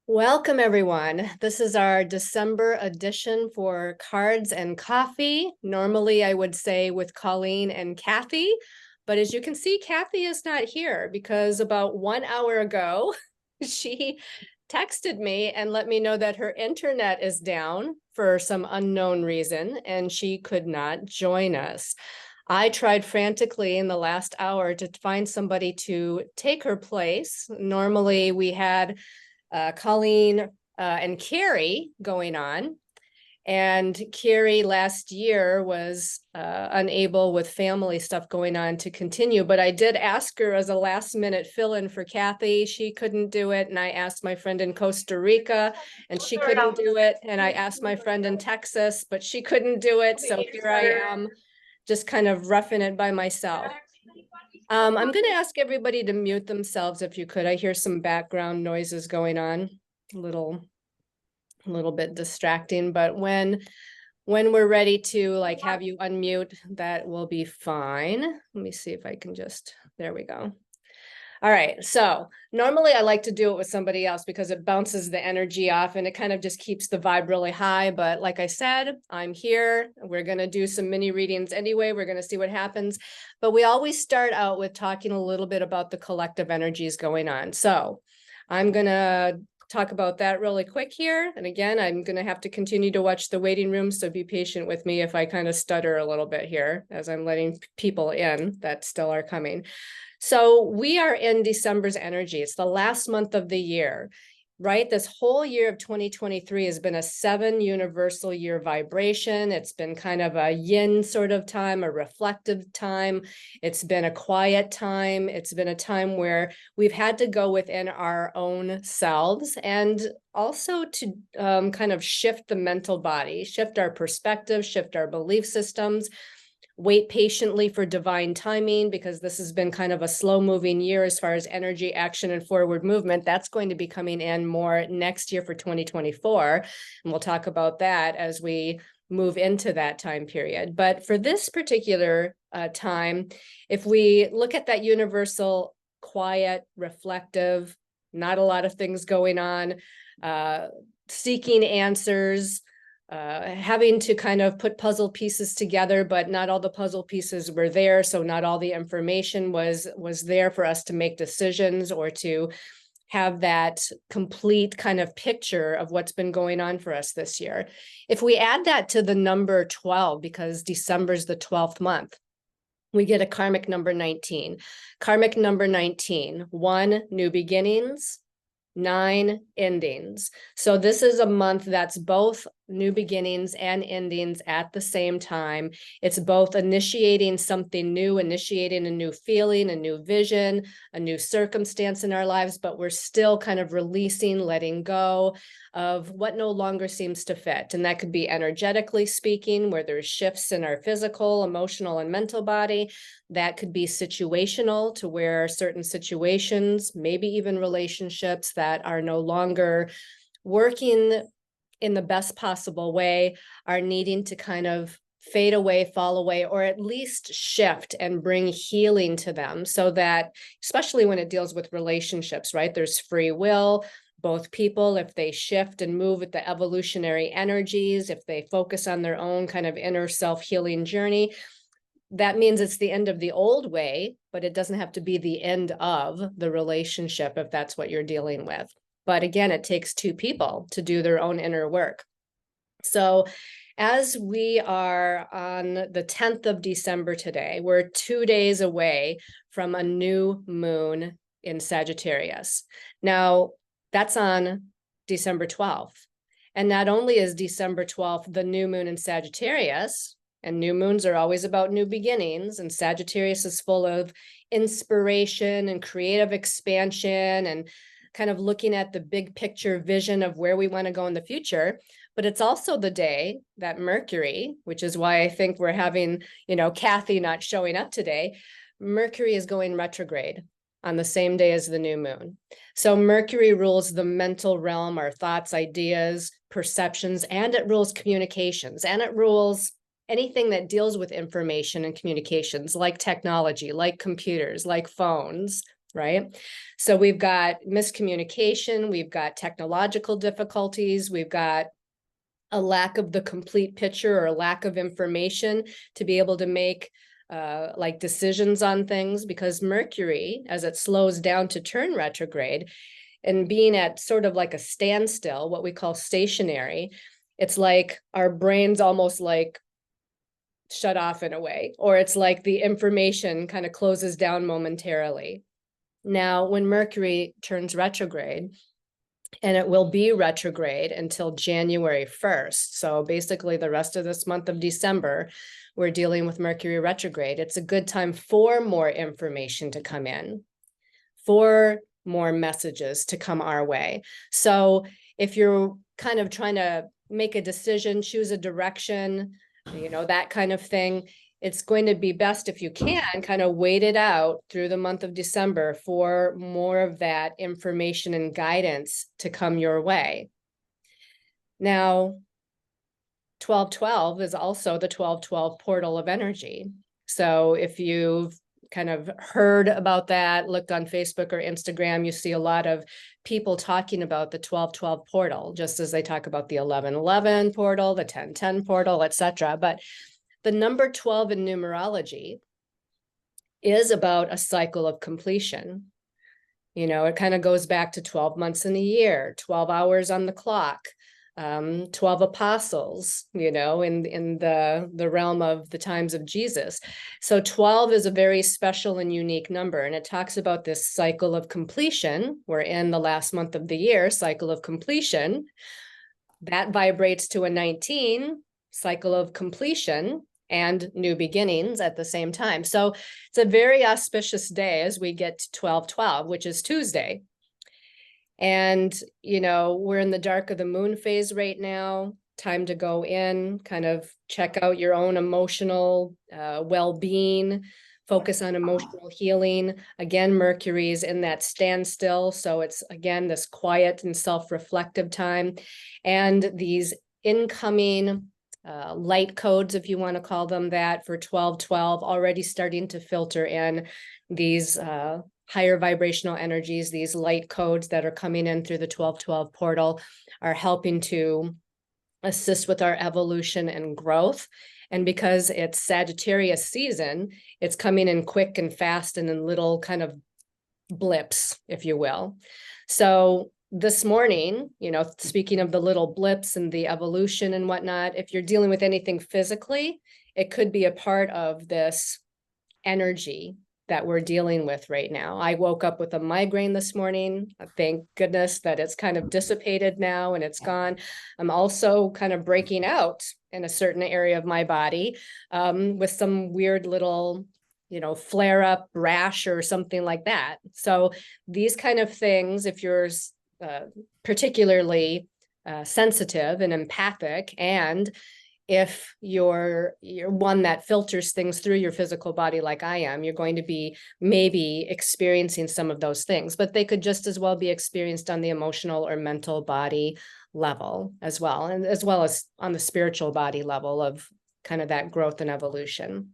Welcome, everyone. This is our December edition for Cards and Coffee. Normally, I would say with Colleen and Kathi, but as you can see, Kathi is not here because about 1 hour ago, she texted me and let me know that her internet is down for some unknown reason, and she could not join us. I tried frantically in the last hour to find somebody to take her place. Normally, we had Colleen and Carrie going on. And Carrie last year was unable with family stuff going on to continue, but I did ask her as a last minute fill-in for Kathi. She couldn't do it. And I asked my friend in Costa Rica and she couldn't do it. And I asked my friend in Texas, but she couldn't do it. So here I am just kind of roughing it by myself. I'm going to ask everybody to mute themselves if you could. I hear some background noises going on, a little bit distracting, but when we're ready to like have you unmute, that will be fine. Let me see if I can just, there we go. All right, so normally I like to do it with somebody else because it bounces the energy off and it kind of just keeps the vibe really high. But like I said, I'm here. We're going to do some mini readings anyway. We're going to see what happens. But we always start out with talking a little bit about the collective energies going on. So I'm going to talk about that really quick here. And again, I'm going to have to continue to watch the waiting room. So be patient with me if I kind of stutter a little bit here as I'm letting people in that still are coming. So we are in December's energy. It's the last month of the year, right? This whole year of 2023 has been a 7 universal year vibration. It's been kind of a yin sort of time, a reflective time. It's been a quiet time. It's been a time where we've had to go within our own selves and also to kind of shift the mental body, shift our perspective, shift our belief systems. Wait patiently for divine timing because this has been kind of a slow moving year as far as energy, action, and forward movement. That's going to be coming in more next year for 2024. And we'll talk about that as we move into that time period. But for this particular time, if we look at that universal, quiet, reflective, not a lot of things going on, seeking answers, having to kind of put puzzle pieces together, but not all the puzzle pieces were there. So not all the information was there for us to make decisions or to have that complete kind of picture of what's been going on for us this year. If we add that to the number 12, because December's the 12th month, we get a karmic number 19. Karmic number 19, 1, new beginnings, 9, endings. So this is a month that's both new beginnings and endings at the same time. It's both initiating something new, initiating a new feeling, a new vision, a new circumstance in our lives, but we're still kind of releasing, letting go of what no longer seems to fit. And that could be energetically speaking, where there's shifts in our physical, emotional, and mental body. That could be situational, to where certain situations, maybe even relationships that are no longer working in the best possible way, are needing to kind of fade away, fall away, or at least shift and bring healing to them, so that, especially when it deals with relationships, right? There's free will. Both people, if they shift and move with the evolutionary energies, if they focus on their own kind of inner self-healing journey, that means it's the end of the old way, but it doesn't have to be the end of the relationship if that's what you're dealing with. But again, it takes 2 people to do their own inner work. So as we are on the 10th of December today, we're 2 days away from a new moon in Sagittarius. Now, that's on December 12th. And not only is December 12th the new moon in Sagittarius, and new moons are always about new beginnings, and Sagittarius is full of inspiration and creative expansion and kind of looking at the big picture vision of where we want to go in the future. But it's also the day that Mercury, which is why I think we're having, Kathi not showing up today, Mercury is going retrograde on the same day as the new moon. So Mercury rules the mental realm, our thoughts, ideas, perceptions, and it rules communications, and it rules anything that deals with information and communications, like technology, like computers, like phones, right? So we've got miscommunication, we've got technological difficulties, we've got a lack of the complete picture or a lack of information to be able to make like decisions on things, because Mercury, as it slows down to turn retrograde and being at sort of like a standstill, what we call stationary, it's like our brains almost like shut off in a way, or it's like the information kind of closes down momentarily. Now, when Mercury turns retrograde, and it will be retrograde until January 1st. So basically the rest of this month of December, we're dealing with Mercury retrograde. It's a good time for more information to come in, for more messages to come our way. So if you're kind of trying to make a decision, choose a direction, you know, that kind of thing, it's going to be best if you can kind of wait it out through the month of December for more of that information and guidance to come your way. Now, 1212 is also the 1212 portal of energy. So if you've kind of heard about that, looked on Facebook or Instagram, you see a lot of people talking about the 1212 portal, just as they talk about the 1111 portal, the 1010 portal, etc. But the number 12 in numerology is about a cycle of completion. You know, it kind of goes back to 12 months in a year, 12 hours on the clock, 12 apostles, you know, in the realm of the times of Jesus. So 12 is a very special and unique number. And it talks about this cycle of completion. We're in the last month of the year, cycle of completion. That vibrates to a 19, cycle of completion and new beginnings at the same time. So it's a very auspicious day as we get to 12/12, which is Tuesday. And, you know, we're in the dark of the moon phase right now. Time to go in, kind of check out your own emotional well-being, focus on emotional healing. Again, Mercury is in that standstill. So it's, again, this quiet and self-reflective time. And these incoming light codes, if you want to call them that, for 12/12, already starting to filter in these higher vibrational energies. These light codes that are coming in through the 12/12 portal are helping to assist with our evolution and growth. And because it's Sagittarius season, it's coming in quick and fast and in little kind of blips, if you will. So this morning, you know, speaking of the little blips and the evolution and whatnot, if you're dealing with anything physically, it could be a part of this energy that we're dealing with right now. I woke up with a migraine this morning. Thank goodness that it's kind of dissipated now and it's gone. I'm also kind of breaking out in a certain area of my body with some weird little, you know, flare up rash or something like that. So these kind of things, if you're particularly sensitive and empathic, and if you're one that filters things through your physical body like I am, you're going to be maybe experiencing some of those things, but they could just as well be experienced on the emotional or mental body level as well, and as well as on the spiritual body level of kind of that growth and evolution.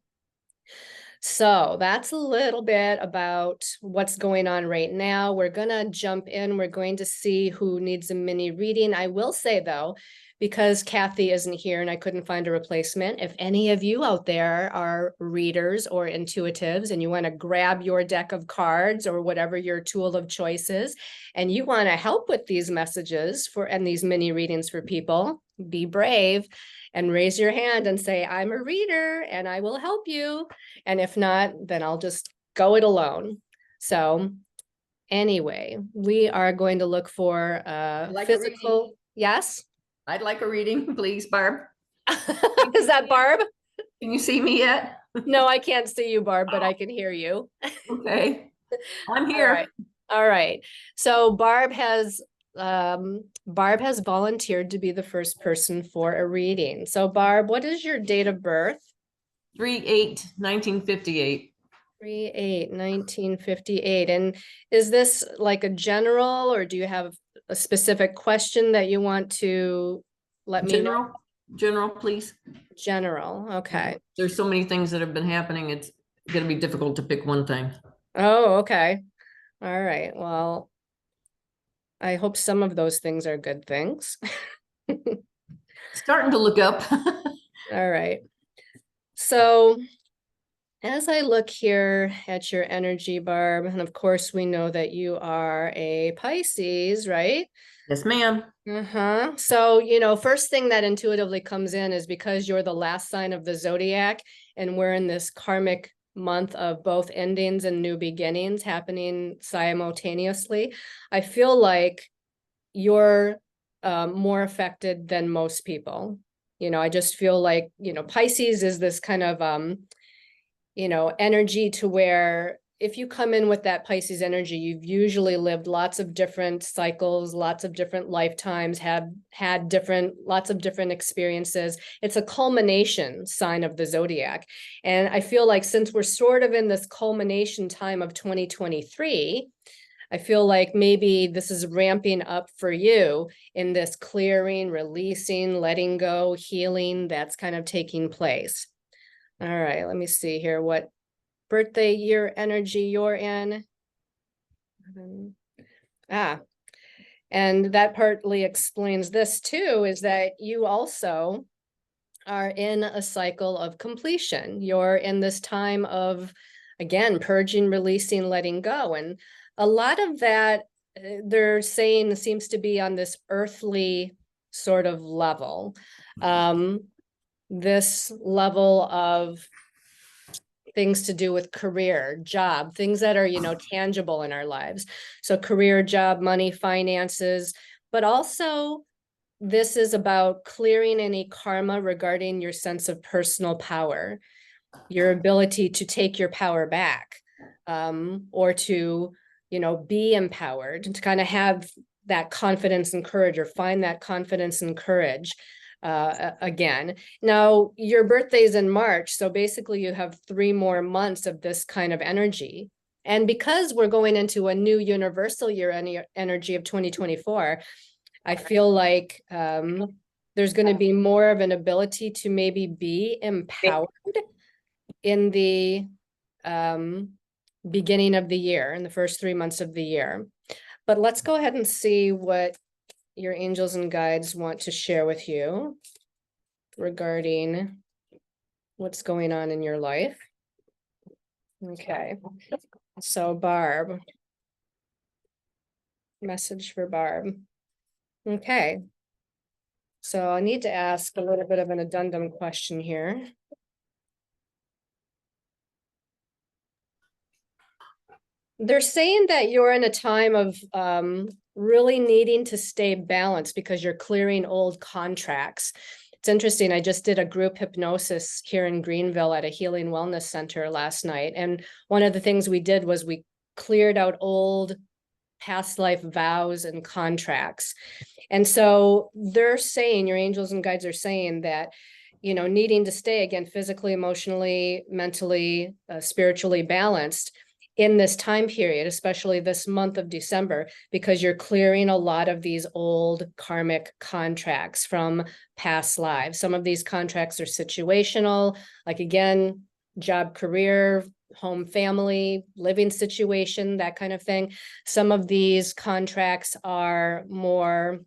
So that's a little bit about what's going on right now. We're going to jump in. We're going to see who needs a mini reading. I will say, though, because Kathi isn't here and I couldn't find a replacement, if any of you out there are readers or intuitives and you want to grab your deck of cards or whatever your tool of choice is, and you want to help with these messages and these mini readings for people, be brave and raise your hand and say, I'm a reader and I will help you. And if not, then I'll just go it alone. So anyway, we are going to look for physical. Yes. I'd like a reading, please, Barb. Is that Barb? Can you see me yet? No, I can't see you, Barb, but I can hear you. Okay. I'm here. All right. So Barb has volunteered to be the first person for a reading. So Barb, what is your date of birth? 3/8/1958. 3/8/1958. And is this like a general, or do you have a specific question that you want to let me know? General, please. General. Okay. There's so many things that have been happening. It's going to be difficult to pick one thing. Oh, okay. All right. Well, I hope some of those things are good things. Starting to look up. All right. So as I look here at your energy, Barb, and of course we know that you are a Pisces, right? Yes, ma'am. Uh-huh. So, you know, first thing that intuitively comes in is because you're the last sign of the zodiac, and we're in this karmic month of both endings and new beginnings happening simultaneously. I feel like you're more affected than most people. You know, I just feel like, you know, Pisces is this kind of you know, energy to where if you come in with that Pisces energy, you've usually lived lots of different cycles, lots of different lifetimes, have had lots of different experiences. It's a culmination sign of the zodiac. And I feel like since we're sort of in this culmination time of 2023, I feel like maybe this is ramping up for you in this clearing, releasing, letting go, healing that's kind of taking place. All right, let me see here what birthday year energy you're in. And that partly explains this too, is that you also are in a cycle of completion. You're in this time of, again, purging, releasing, letting go. And a lot of that they're saying seems to be on this earthly sort of level. This level of things to do with career, job, things that are, you know, tangible in our lives. So career, job, money, finances, but also this is about clearing any karma regarding your sense of personal power, your ability to take your power back, or to, you know, be empowered, to kind of have that confidence and courage, or find that confidence and courage again. Now, your birthday's in March, so basically you have 3 more months of this kind of energy. And because we're going into a new universal year energy of 2024, I feel like there's going to be more of an ability to maybe be empowered in the beginning of the year, in the first 3 months of the year. But let's go ahead and see what your angels and guides want to share with you regarding what's going on in your life. Okay, so Barb, message for Barb. Okay, so I need to ask a little bit of an addendum question here. They're saying that you're in a time of really needing to stay balanced because you're clearing old contracts. It's interesting. I just did a group hypnosis here in Greenville at a healing wellness center last night. And one of the things we did was we cleared out old past life vows and contracts. And so they're saying, your angels and guides are saying that, you know, needing to stay, again, physically, emotionally, mentally, spiritually balanced in this time period, especially this month of December, because you're clearing a lot of these old karmic contracts from past lives. Some of these contracts are situational, like, again, job, career, home, family, living situation, that kind of thing. Some of these contracts are more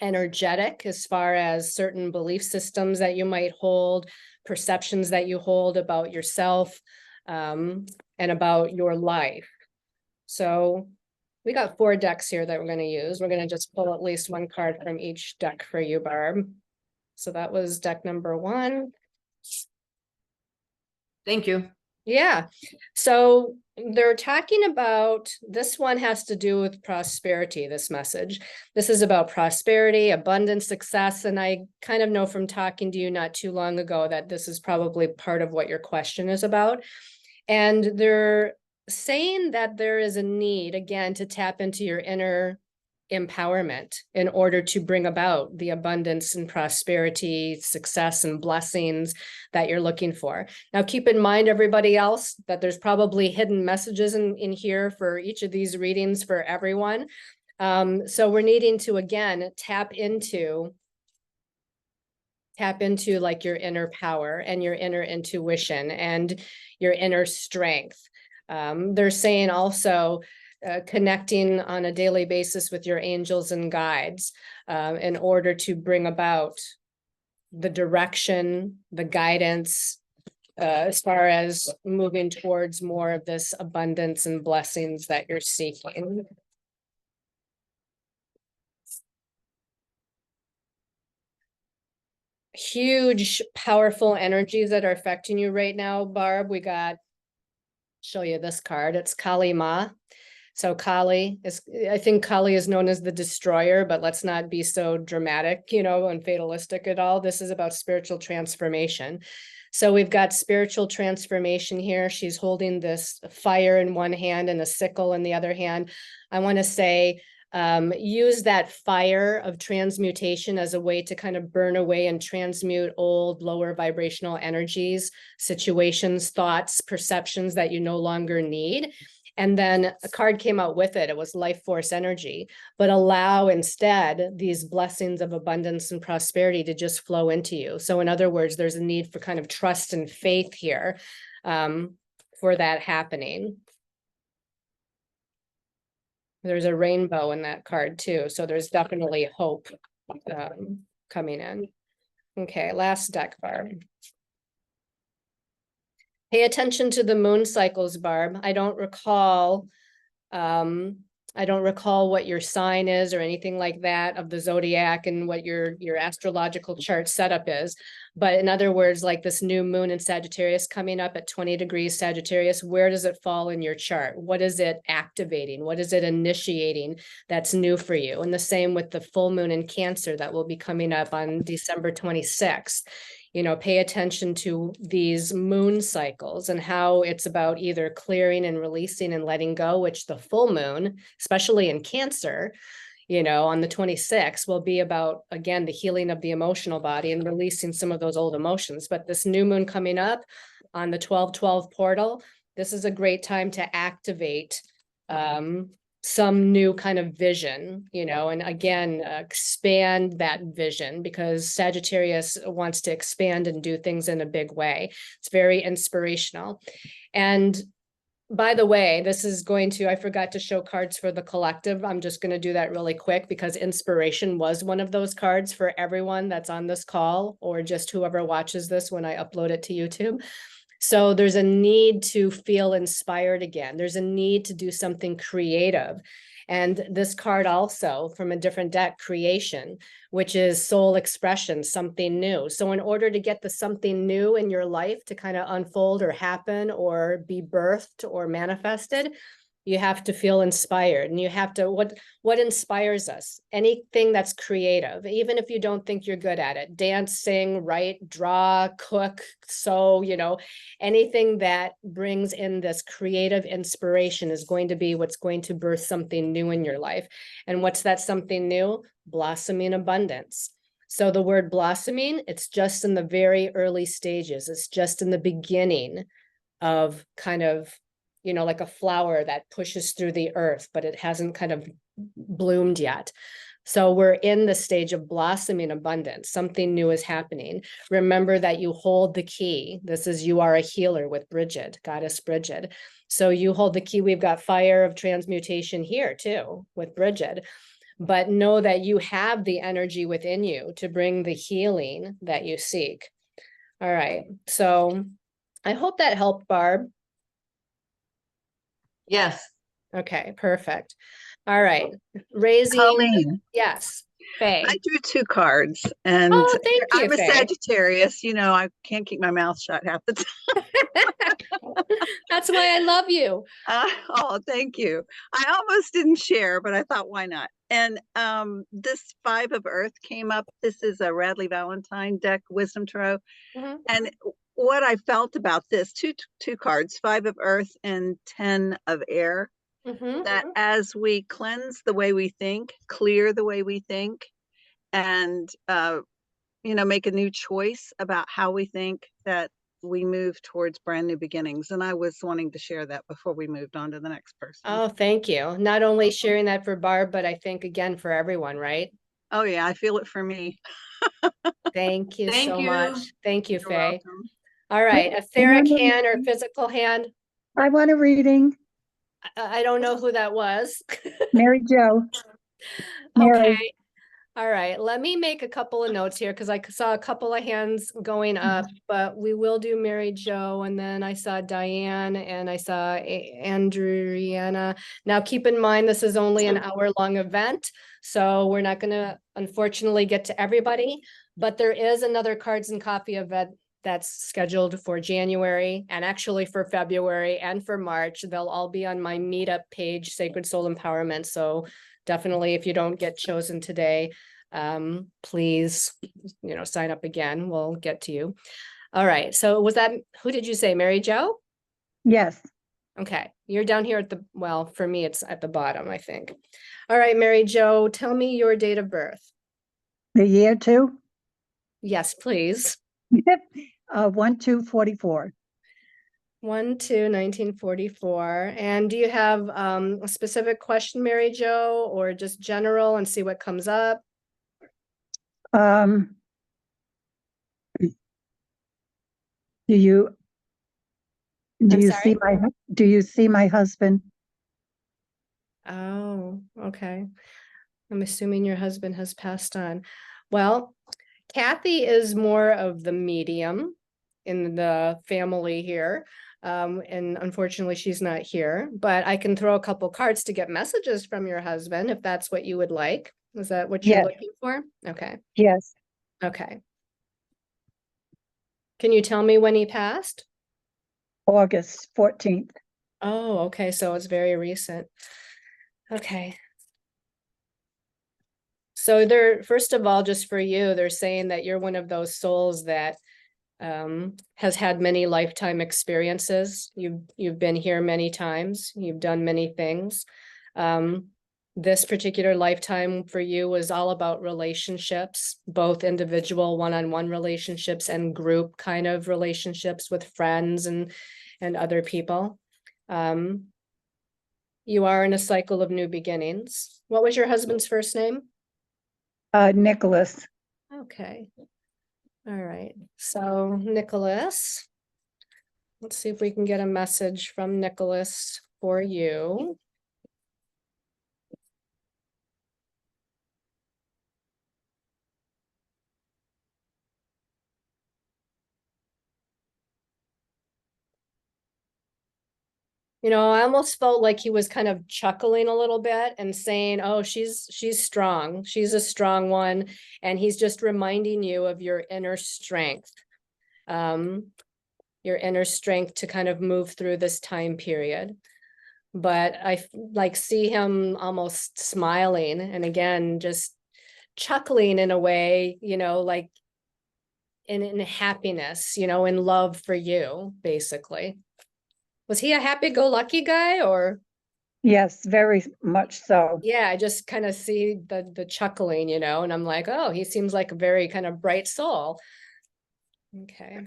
energetic as far as certain belief systems that you might hold, perceptions that you hold about yourself, and about your life. So we got 4 decks here that we're going to use. We're going to just pull at least 1 card from each deck for you, Barb. So that was deck number 1. Thank you. Yeah. So they're talking about, this one has to do with prosperity, this message. This is about prosperity, abundance, success. And I kind of know from talking to you not too long ago that this is probably part of what your question is about. And they're saying that there is a need, again, to tap into your inner empowerment in order to bring about the abundance and prosperity, success, and blessings that you're looking for. Now, keep in mind, everybody else, that there's probably hidden messages in here for each of these readings for everyone. So we're needing to, again, tap into like your inner power and your inner intuition and your inner strength. They're saying also, connecting on a daily basis with your angels and guides in order to bring about the direction, the guidance, as far as moving towards more of this abundance and blessings that you're seeking. Huge, powerful energies that are affecting you right now, Barb. We got, show you this card. It's Kali Ma. So Kali is, I think Kali is known as the destroyer, but let's not be so dramatic, you know, and fatalistic at all. This is about spiritual transformation. So we've got spiritual transformation here. She's holding this fire in one hand and a sickle in the other hand. I want to say, use that fire of transmutation as a way to kind of burn away and transmute old, lower vibrational energies, situations, thoughts, perceptions that you no longer need. And then a card came out with it. It was life force energy, but allow instead these blessings of abundance and prosperity to just flow into you. So in other words, there's a need for kind of trust and faith here for that happening. There's a rainbow in that card too. So there's definitely hope coming in. Okay, last deck, Barb. Pay attention to the moon cycles, Barb. I don't recall what your sign is or anything like that of the zodiac and what your astrological chart setup is. But in other words, like this new moon in Sagittarius coming up at 20 degrees Sagittarius, where does it fall in your chart? What is it activating? What is it initiating that's new for you? And the same with the full moon in Cancer that will be coming up on December 26th. You know, pay attention to these moon cycles and how it's about either clearing and releasing and letting go, which the full moon, especially in Cancer, you know, on the 26th will be about, again, the healing of the emotional body and releasing some of those old emotions. But this new moon coming up on the 12/12 portal, this is a great time to activate some new kind of vision, you know, and again, expand that vision because Sagittarius wants to expand and do things in a big way. It's very inspirational. And by the way, this is going to, I forgot to show cards for the collective. I'm just going to do that really quick because inspiration was one of those cards for everyone that's on this call or just whoever watches this when I upload it to YouTube. So there's a need to feel inspired again. There's a need to do something creative. And this card also from a different deck, creation, which is soul expression, something new. So in order to get the something new in your life to kind of unfold or happen or be birthed or manifested, you have to feel inspired and you have to, what inspires us? Anything that's creative, even if you don't think you're good at it, dance, sing, write, draw, cook, sew, you know, anything that brings in this creative inspiration is going to be what's going to birth something new in your life. And what's that something new? Blossoming abundance. So the word blossoming, it's just in the very early stages. It's just in the beginning of kind of, you know, like a flower that pushes through the earth, but it hasn't kind of bloomed yet. So we're in the stage of blossoming abundance. Something new is happening. Remember that you hold the key. This is, you are a healer with Bridget, Goddess Bridget. So you hold the key. We've got fire of transmutation here too with Bridget. But know that you have the energy within you to bring the healing that you seek. All right. So I hope that helped, Barb. Yes. Okay, perfect. All right. Raising. Colleen, Yes. Faye. I drew two cards, and Oh, thank you, I'm a Faye. Sagittarius. You know, I can't keep my mouth shut half the time. That's why I love you. Oh, thank you. I almost didn't share, but I thought, why not? And this Five of Earth came up. This is a Radley Valentine deck, Wisdom Tarot. Mhm. And what I felt about this, two cards, Five of Earth and 10 of Air, Mhm. that as we cleanse the way we think, clear the way we think, and you know, make a new choice about how we think, that we move towards brand new beginnings. And I was wanting to share that before we moved on to the next person. Oh, thank you. Not only sharing that for Barb, but I think again for everyone, right? Oh yeah, I feel it for me. Thank you Thank so you. much. Thank you, You're Faye. welcome. All right, etheric hand or physical hand? I want a reading. I don't know who that was. Mary Jo. Okay. Mary. All right, let me make a couple of notes here because I saw a couple of hands going up, but we will do Mary Jo, and then I saw Diane and I saw Andriana. Now, keep in mind, this is only an hour-long event, so we're not going to unfortunately get to everybody, but there is another Cards and Coffee event that's scheduled for January and actually for February and for March. They'll all be on my meetup page, Sacred Soul Empowerment. So definitely, if you don't get chosen today, please, sign up again. We'll get to you. All right. So who did you say? Mary Jo? Yes. Okay. You're down here well, for me, it's at the bottom, I think. All right, Mary Jo, tell me your date of birth. The year too? Yes, please. 1/2/44. 1/2/1944. And do you have a specific question, Mary Jo, or just general and see what comes up? Um, do you sorry? see my husband? Oh, okay. I'm assuming your husband has passed on. Well, Kathi is more of the medium in the family here. And unfortunately, she's not here, but I can throw a couple cards to get messages from your husband if that's what you would like. Is that what you're Yes. looking for? Okay. Yes. Okay. Can you tell me when he passed? August 14th. Oh, okay. So it's very recent. Okay. So first of all, just for you, they're saying that you're one of those souls that has had many lifetime experiences. You've been here many times. You've done many things. This particular lifetime for you was all about relationships, both individual one-on-one relationships and group kind of relationships with friends and other people. You are in a cycle of new beginnings. What was your husband's first name? Nicholas. Okay. All right. So Nicholas, let's see if we can get a message from Nicholas for you. I almost felt like he was kind of chuckling a little bit and saying, oh, she's strong. She's a strong one. And he's just reminding you of your inner strength. Your inner strength to kind of move through this time period. But I see him almost smiling and again, just chuckling in a way, like in happiness, in love for you, basically. Was he a happy-go-lucky guy or? Yes, very much so. Yeah, I just kind of see the chuckling, and I'm like, oh, he seems like a very kind of bright soul. Okay.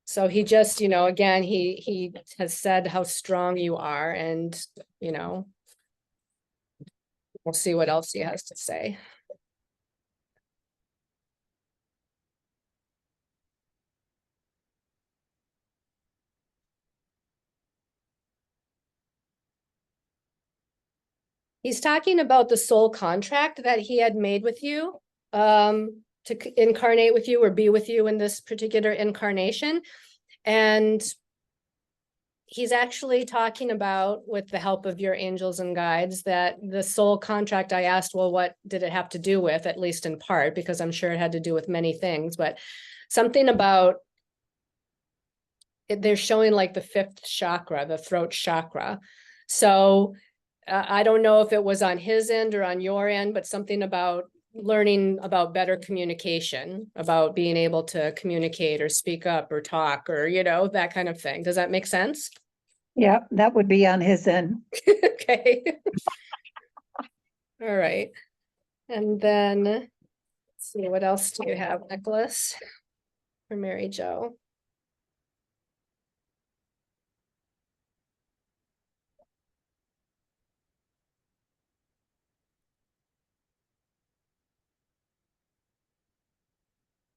So he just, again, he has said how strong you are and, we'll see what else he has to say. He's talking about the soul contract that he had made with you to incarnate with you or be with you in this particular incarnation. And he's actually talking about, with the help of your angels and guides, that the soul contract, I asked, well, what did it have to do with, at least in part, because I'm sure it had to do with many things, but something about they're showing like the fifth chakra, the throat chakra. So I don't know if it was on his end or on your end, but something about learning about better communication, about being able to communicate or speak up or talk or, that kind of thing. Does that make sense? Yeah, that would be on his end. Okay. All right. And then let's see, what else do you have, Nicholas, for Mary Jo?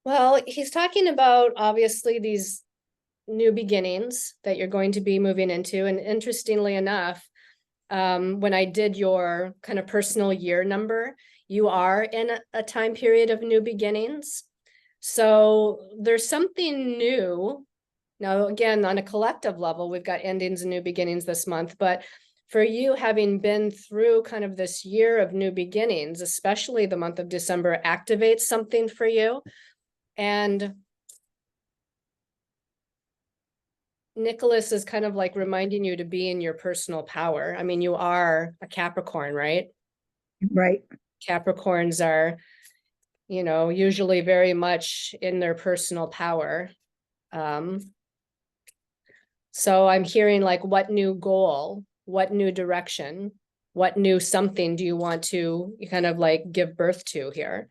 Well, he's talking about obviously these new beginnings that you're going to be moving into. And interestingly enough, when I did your kind of personal year number, you are in a time period of new beginnings. So there's something new. Now, again, on a collective level, we've got endings and new beginnings this month, but for you having been through kind of this year of new beginnings, especially the month of December activates something for you. And Nicholas is kind of like reminding you to be in your personal power. I mean, you are a Capricorn, right? Right. Capricorns are, usually very much in their personal power. So I'm hearing like, what new goal, what new direction, what new something do you want to kind of like give birth to here?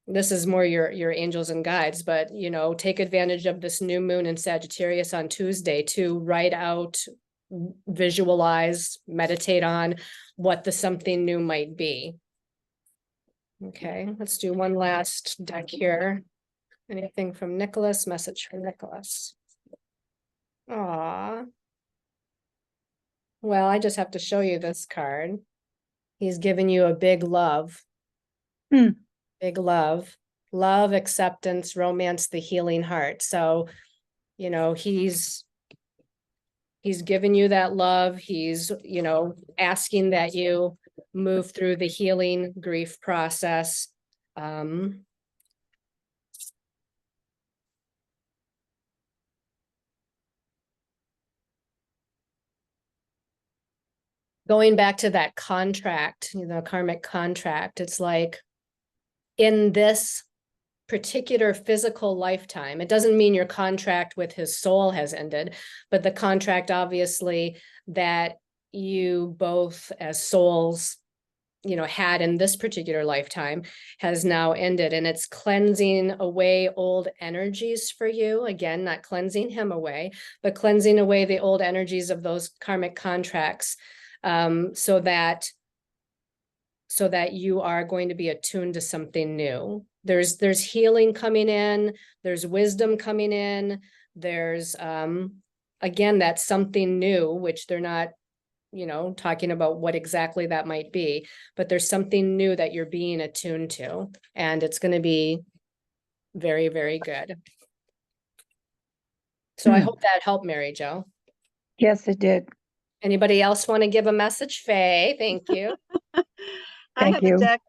This is more your angels and guides, but take advantage of this new moon in Sagittarius on Tuesday to write out, visualize, meditate on what the something new might be. Okay, let's do one last deck here. Anything from Nicholas? Message from Nicholas. Aw. Well, I just have to show you this card. He's giving you a big love. Big love. Love, acceptance, romance, the healing heart. So, he's giving you that love. He's, asking that you move through the healing grief process. Going back to that contract, karmic contract, it's like in this particular physical lifetime, it doesn't mean your contract with his soul has ended, but the contract obviously that you both as souls, had in this particular lifetime has now ended, and it's cleansing away old energies for you. Again, not cleansing him away, but cleansing away the old energies of those karmic contracts. So that you are going to be attuned to something new. There's healing coming in, there's wisdom coming in, there's again, that's something new, which they're not, talking about what exactly that might be, but there's something new that you're being attuned to, and it's going to be very, very good. So I hope that helped, Mary Jo. Yes, it did. Anybody else want to give a message? Faye, thank you. I have you. a deck,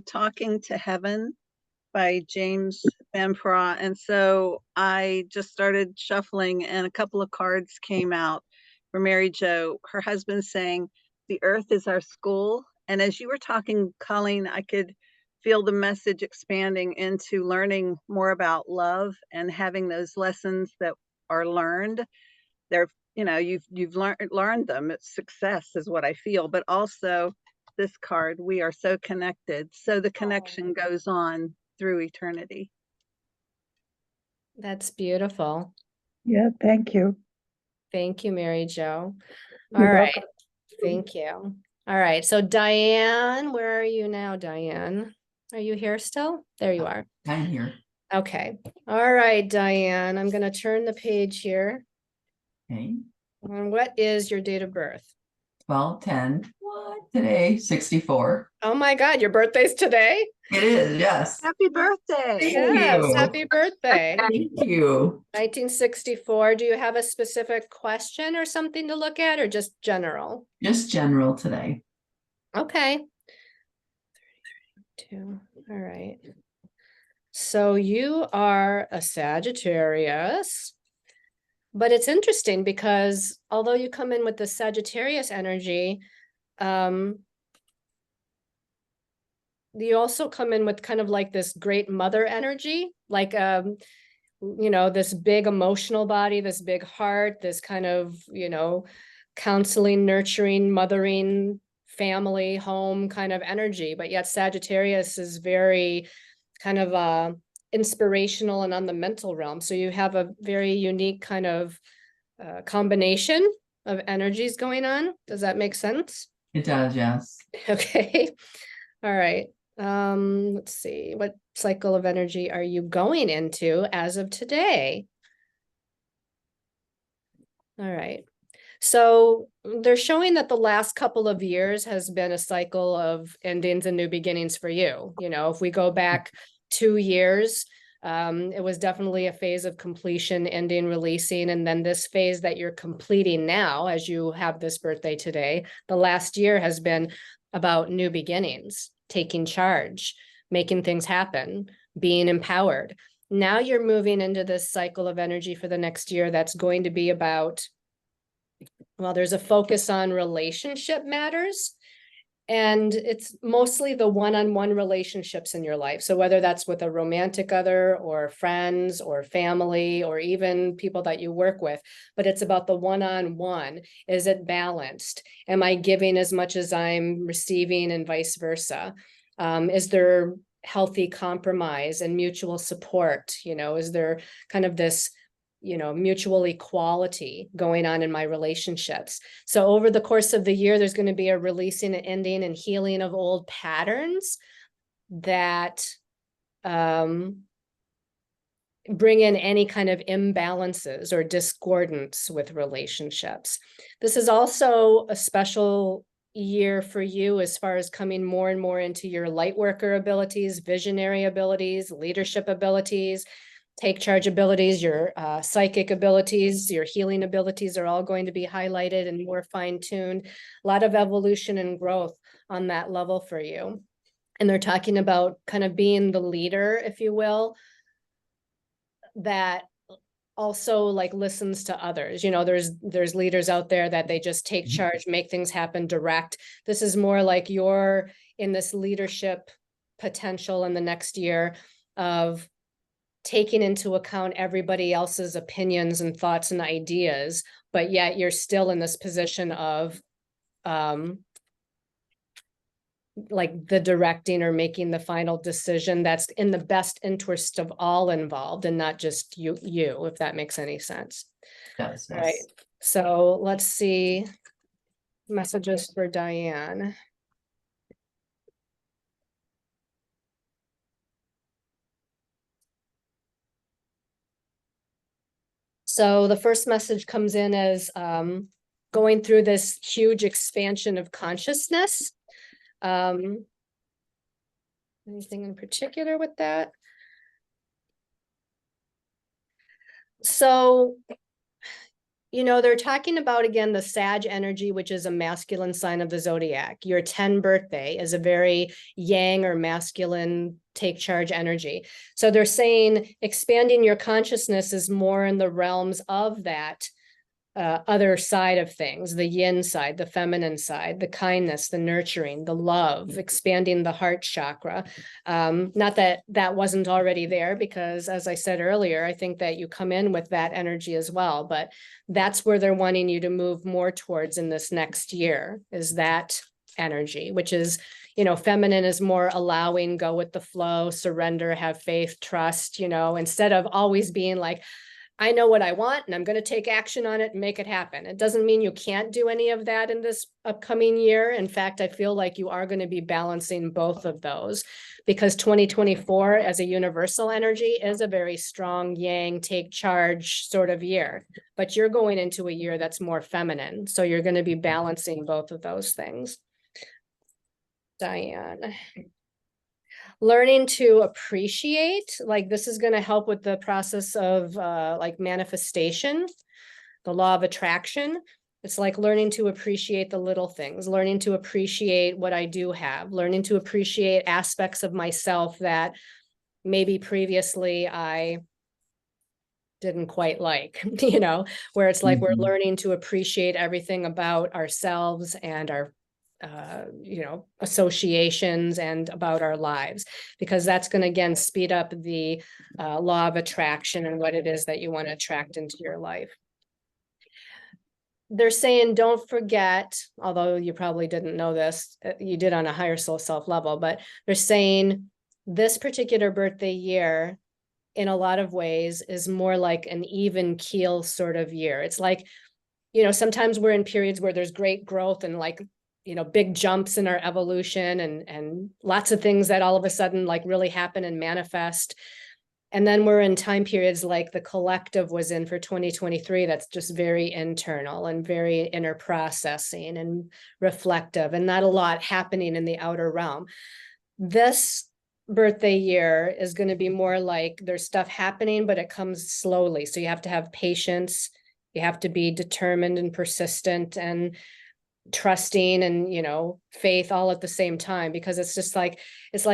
Talking to Heaven by James Van Praagh. And so I just started shuffling and a couple of cards came out for Mary Jo. Her husband saying, the earth is our school. And as you were talking, Colleen, I could feel the message expanding into learning more about love and having those lessons that are learned. They're, you've learned them. It's success is what I feel, but also this card, we are so connected. So the connection goes on through eternity. That's beautiful. Yeah, thank you. Thank you, Mary Jo. All You're right. welcome. Thank you. All right. So Diane, where are you now, Diane? Are you here still? There you are. I'm here. Okay. All right, Diane. I'm going to turn the page here. Okay. And what is your date of birth? 12/10. What today? 64. Oh my God, your birthday's today? It is, yes. Happy birthday. Thank Yes, you. happy birthday. Thank you. 1964. Do you have a specific question or something to look at, or just general? Just general today. Okay. 32. All right. So you are a Sagittarius, but it's interesting because although you come in with the Sagittarius energy, you also come in with kind of like this great mother energy, like, this big emotional body, this big heart, this kind of, counseling, nurturing, mothering, family, home kind of energy. But yet Sagittarius is very kind of inspirational and on the mental realm. So you have a very unique kind of combination of energies going on. Does that make sense? It does, yes. Okay. All right. Let's see, what cycle of energy are you going into as of today? All right. So they're showing that the last couple of years has been a cycle of endings and new beginnings for you. You know, if we go back 2 years, it was definitely a phase of completion, ending, releasing, and then this phase that you're completing now, as you have this birthday today, the last year has been about new beginnings, taking charge, making things happen, being empowered. Now you're moving into this cycle of energy for the next year that's going to be about, well, there's a focus on relationship matters, and it's mostly the one-on-one relationships in your life. So whether that's with a romantic other or friends or family or even people that you work with, but it's about the one-on-one. Is it balanced? Am I giving as much as I'm receiving and vice versa? Is there healthy compromise and mutual support? You know, is there kind of this, you know, mutual equality going on in my relationships? So over the course of the year, there's going to be a releasing and ending and healing of old patterns that bring in any kind of imbalances or discordance with relationships. This is also a special year for you as far as coming more and more into your light worker abilities, visionary abilities, leadership abilities, take charge abilities, your psychic abilities, your healing abilities are all going to be highlighted and more fine-tuned. A lot of evolution and growth on that level for you. And they're talking about kind of being the leader, if you will, that also like listens to others. You know, there's leaders out there that they just take charge, make things happen, direct. This is more like you're in this leadership potential in the next year of taking into account everybody else's opinions and thoughts and ideas, but yet you're still in this position of like the directing or making the final decision that's in the best interest of all involved and not just you, if that makes any sense. Yes, All right. yes. So let's see messages for Diane. So the first message comes in as going through this huge expansion of consciousness. Anything in particular with that? So, you know, they're talking about, again, the Sag energy, which is a masculine sign of the zodiac. Your 10 birthday is a very yang or masculine take charge energy. So they're saying expanding your consciousness is more in the realms of that other side of things, the yin side, the feminine side, the kindness, the nurturing, the love, expanding the heart chakra. Not that that wasn't already there, because as I said earlier, I think that you come in with that energy as well, but that's where they're wanting you to move more towards in this next year, is that energy, which is, you know, feminine is more allowing, go with the flow, surrender, have faith, trust, you know, instead of always being like, I know what I want and I'm going to take action on it and make it happen. It doesn't mean you can't do any of that in this upcoming year. In fact, I feel like you are going to be balancing both of those, because 2024 as a universal energy is a very strong yang, take charge sort of year, but you're going into a year that's more feminine. So you're going to be balancing both of those things. Diane. Learning to appreciate, like this is going to help with the process of like manifestation, the law of attraction. It's like learning to appreciate the little things, learning to appreciate what I do have, learning to appreciate aspects of myself that maybe previously I didn't quite like, you know, where it's like we're learning to appreciate everything about ourselves and our you know, associations and about our lives, because that's going to, again, speed up the law of attraction and what it is that you want to attract into your life. They're saying, don't forget, although you probably didn't know this, you did on a higher soul self level, but they're saying this particular birthday year, in a lot of ways, is more like an even keel sort of year. It's like, you know, sometimes we're in periods where there's great growth and like big jumps in our evolution and lots of things that all of a sudden like really happen and manifest. And then we're in time periods like the collective was in for 2023. That's just very internal and very inner processing and reflective, and not a lot happening in the outer realm. This birthday year is going to be more like there's stuff happening, but it comes slowly. So you have to have patience. You have to be determined and persistent and trusting and faith all at the same time, because it's like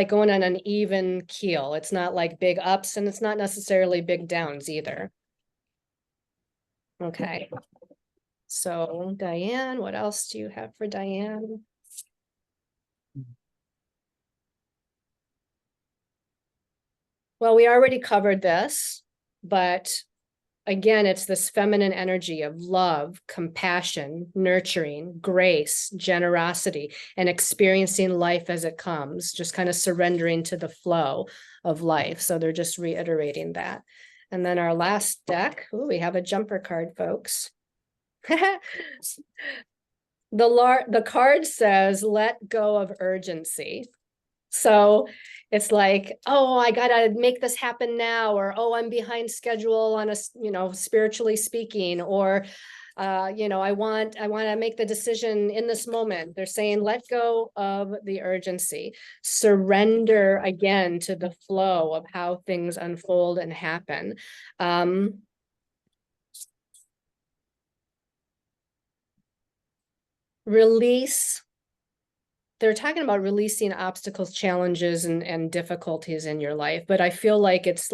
going on an even keel. It's not like big ups and it's not necessarily big downs either. Okay. So Diane, what else do you have for Diane? Well, we already covered this, but again, it's this feminine energy of love, compassion, nurturing, grace, generosity, and experiencing life as it comes, just kind of surrendering to the flow of life. So they're just reiterating that. And then our last deck, we have a jumper card, folks. The card says, let go of urgency. So it's like, oh, I gotta make this happen now, or oh, I'm behind schedule on spiritually speaking, or I want to make the decision in this moment. They're saying, let go of the urgency, surrender again to the flow of how things unfold and happen. Release. They're talking about releasing obstacles, challenges, and difficulties in your life, but I feel like it's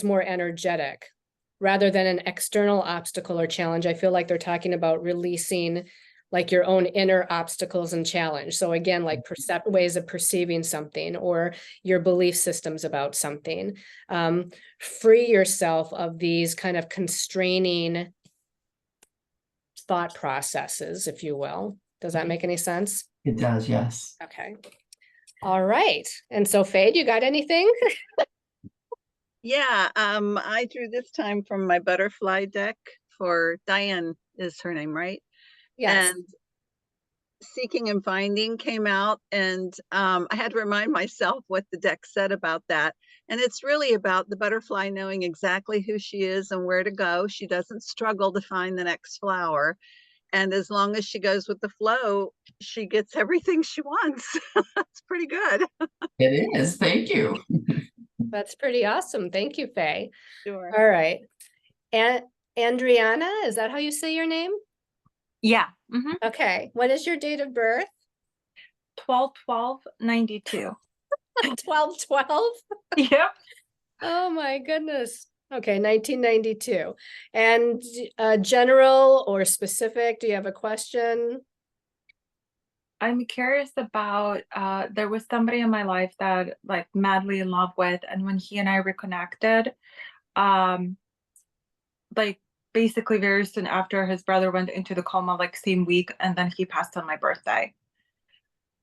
more energetic rather than an external obstacle or challenge. I feel like they're talking about releasing like your own inner obstacles and challenge. So again, like ways of perceiving something or your belief systems about something. Free yourself of these kind of constraining thought processes, if you will. Does that make any sense? It does, yes. Okay. All right. And so Faye, you got anything? Yeah, I drew this time from my butterfly deck for Diane is her name, right? Yes. And Seeking and Finding came out, and I had to remind myself what the deck said about that. And it's really about the butterfly knowing exactly who she is and where to go. She doesn't struggle to find the next flower. And as long as she goes with the flow, she gets everything she wants. That's pretty good. It is. Thank you. That's pretty awesome. Thank you, Faye. Sure. All right. And Andriana, is that how you say your name? Yeah. Okay. What is your date of birth? 12/12/92. 12/12? Yep. Oh my goodness. Okay, 1992. And general or specific, do you have a question? I'm curious about there was somebody in my life that like madly in love with, and when he and I reconnected, like basically very soon after, his brother went into the coma, like same week, and then he passed on my birthday.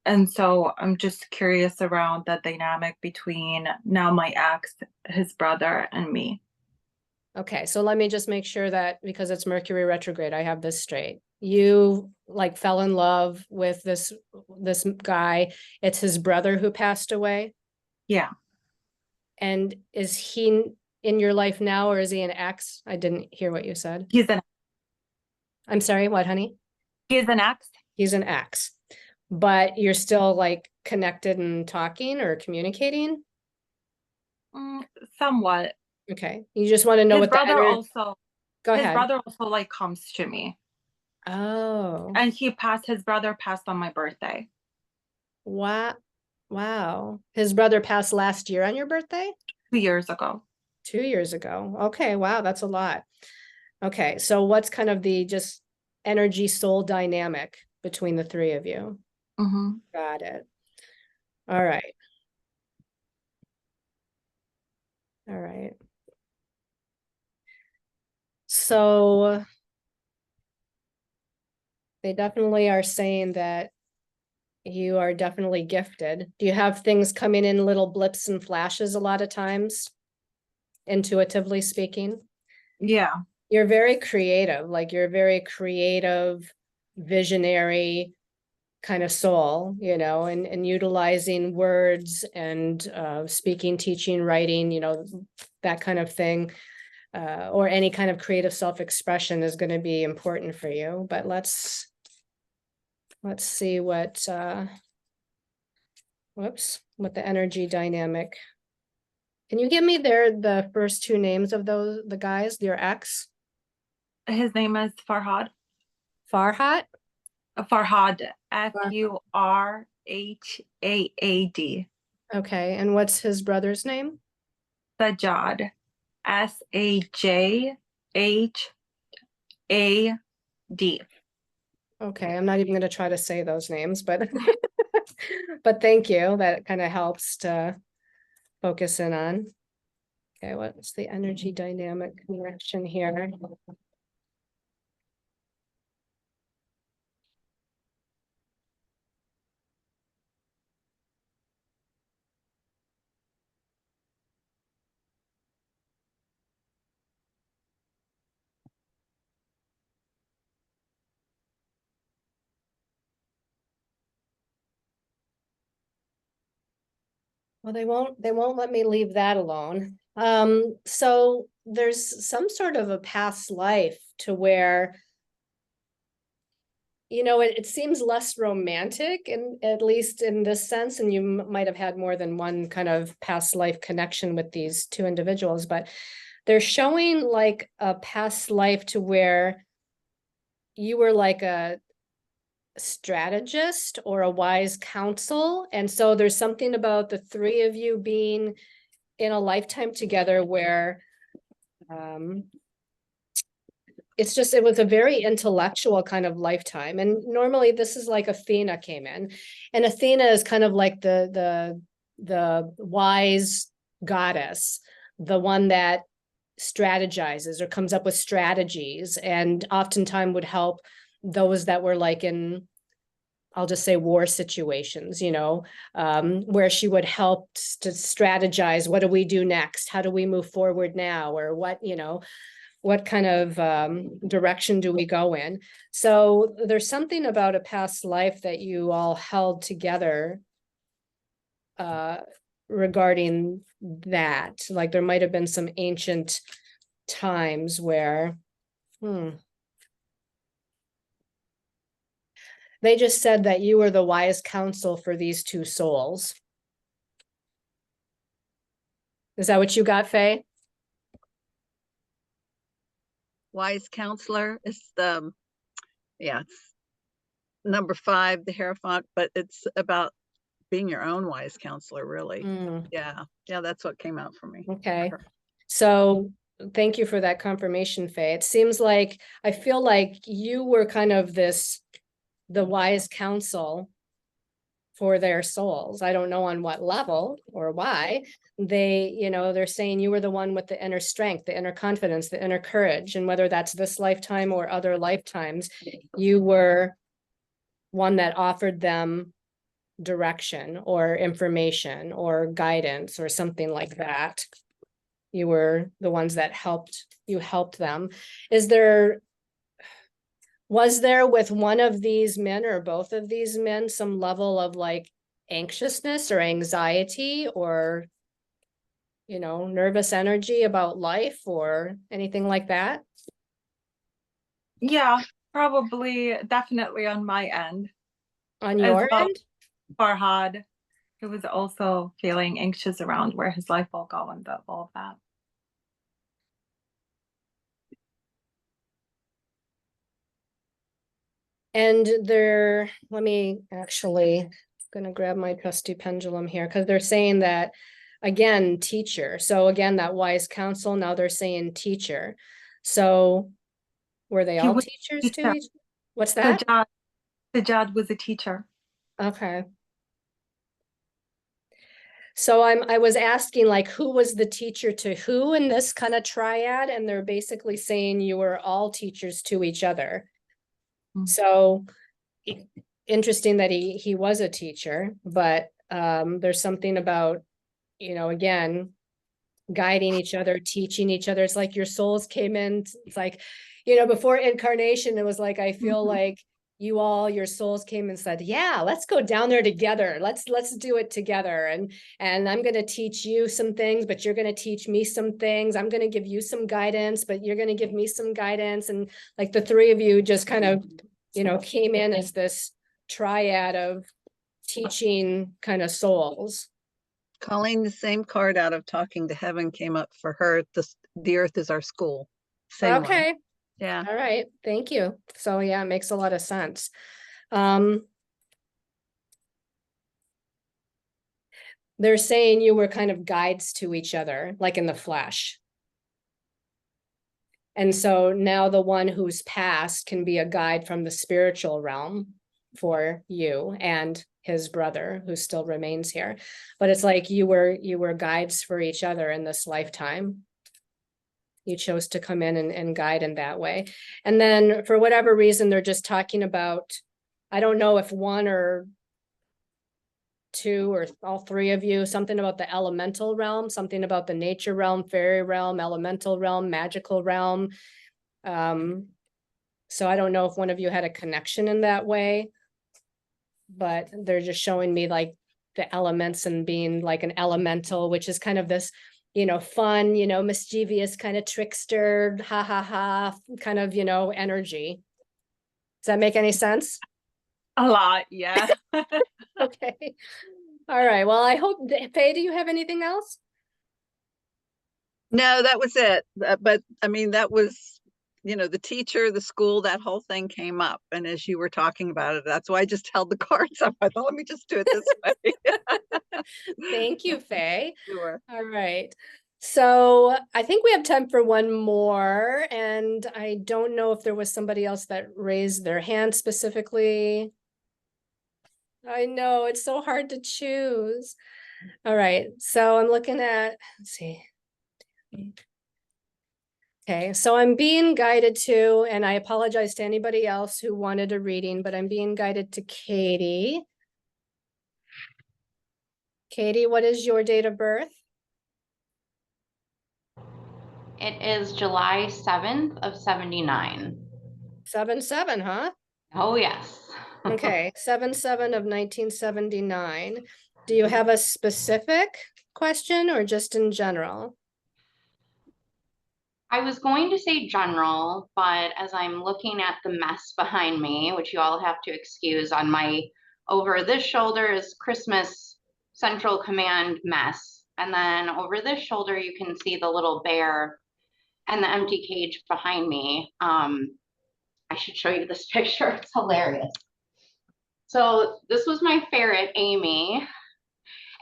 And so I'm just curious around the dynamic between now my ex, his brother, and me. Okay, so let me just make sure that because it's Mercury retrograde, I have this straight. You like fell in love with this guy. It's his brother who passed away. Yeah. And is he in your life now, or is he an ex? I didn't hear what you said. I'm sorry, what, honey? He's an ex. He's an ex. But you're still like connected and talking or communicating? Somewhat. Okay. You just want to know His what the brother energy. also Go his ahead. brother also like comes to me. Oh. And his brother passed on my birthday. Wow. Wow. His brother passed last year on your birthday? 2 years ago. 2 years ago. Okay. Wow. That's a lot. Okay. So what's kind of the just energy soul dynamic between the three of you? Got it. All right. All right. So they definitely are saying that you are definitely gifted. Do you have things coming in little blips and flashes a lot of times? Intuitively speaking? Yeah. You're very creative, like you're very creative, visionary kind of soul, you know, and utilizing words and speaking, teaching, writing, you know, that kind of thing, or any kind of creative self-expression is going to be important for you. But let's see what what the energy dynamic. Can you give me the first two names of the guys, your ex? His name is Farhad. Farhat? Farhad, Furhaad. Okay, and what's his brother's name? Sajad, Sajhad. Okay, I'm not even going to try to say those names, but but thank you. That kind of helps to focus in on. Okay, what's the energy dynamic connection here? Well, they won't let me leave that alone. So there's some sort of a past life to where, you know, it seems less romantic, and at least in this sense, and you might have had more than one kind of past life connection with these two individuals, but they're showing like a past life to where you were like a strategist or a wise counsel. And so there's something about the three of you being in a lifetime together where it was a very intellectual kind of lifetime. And normally this is like Athena came in, and Athena is kind of like the wise goddess, the one that strategizes or comes up with strategies, and oftentimes would help those that were like in, I'll just say, war situations, you know, where she would help to strategize. What do we do next? How do we move forward now? Or what, you know, what kind of direction do we go in? So there's something about a past life that you all held together regarding that. Like there might have been some ancient times where, they just said that you were the wise counsel for these two souls. Is that what you got, Faye? Wise counselor is it's number 5, the Hierophant, but it's about being your own wise counselor, really. Yeah, that's what came out for me. Okay. So thank you for that confirmation, Faye. It seems like, I feel like you were kind of the wise counsel for their souls. I don't know on what level or why. They, you know, they're saying you were the one with the inner strength, the inner confidence, the inner courage. And whether that's this lifetime or other lifetimes, you were one that offered them direction or information or guidance or something like that. You were the ones that helped them. Was there with one of these men or both of these men some level of like anxiousness or anxiety or, you know, nervous energy about life or anything like that? Yeah, probably, definitely on my end. On your well, end? Farhad, who was also feeling anxious around where his life will go and all of that. And let me actually gonna grab my trusty pendulum here, because they're saying that, again, teacher. So again, that wise counsel, now they're saying teacher. So were they all teachers to each? What's that? Sajad was a teacher. Okay. So I was asking like, who was the teacher to who in this kind of triad? And they're basically saying you were all teachers to each other. So interesting that he was a teacher, but there's something about, you know, again, guiding each other, teaching each other. It's like your souls came in. It's like, you know, before incarnation, it was like, I feel like your souls came and said, yeah, let's go down there together. Let's do it together. And I'm going to teach you some things, but you're going to teach me some things. I'm going to give you some guidance, but you're going to give me some guidance. And like the three of you just kind of, came in as this triad of teaching kind of souls. Colleen, the same card out of Talking to Heaven came up for her. The earth is our school. Same one. Okay. Yeah. All right. Thank you. So yeah, it makes a lot of sense. They're saying you were kind of guides to each other, like in the flesh. And so now the one who's passed can be a guide from the spiritual realm for you and his brother who still remains here. But it's like you were guides for each other in this lifetime. You chose to come in and guide in that way. And then for whatever reason, they're just talking about, I don't know if one or two or all three of you, something about the elemental realm, something about the nature realm, fairy realm, elemental realm, magical realm. So I don't know if one of you had a connection in that way, but they're just showing me like the elements and being like an elemental, which is kind of this, fun, mischievous kind of trickster, ha ha ha, kind of, energy. Does that make any sense? A lot, yeah. Okay. All right. Well, I hope, Faye, do you have anything else? No, that was it. But I mean, that was, the teacher, the school, that whole thing came up. And as you were talking about it, that's why I just held the cards up. I thought, let me just do it this way. Thank you, Faye. Sure. All right. So I think we have time for one more. And I don't know if there was somebody else that raised their hand specifically. I know it's so hard to choose. All right. So I'm looking at, let's see. Okay, so I'm being guided to, and I apologize to anybody else who wanted a reading, but I'm being guided to Katie. Katie, what is your date of birth? It is July 7th of 79. 7/7, huh? Oh, yes. Okay, 7/7 of 1979. Do you have a specific question or just in general? I was going to say general, but as I'm looking at the mess behind me, which you all have to excuse, on my over this shoulder is Christmas Central Command mess. And then over this shoulder, you can see the little bear and the empty cage behind me. I should show you this picture. It's hilarious. So this was my ferret, Amy.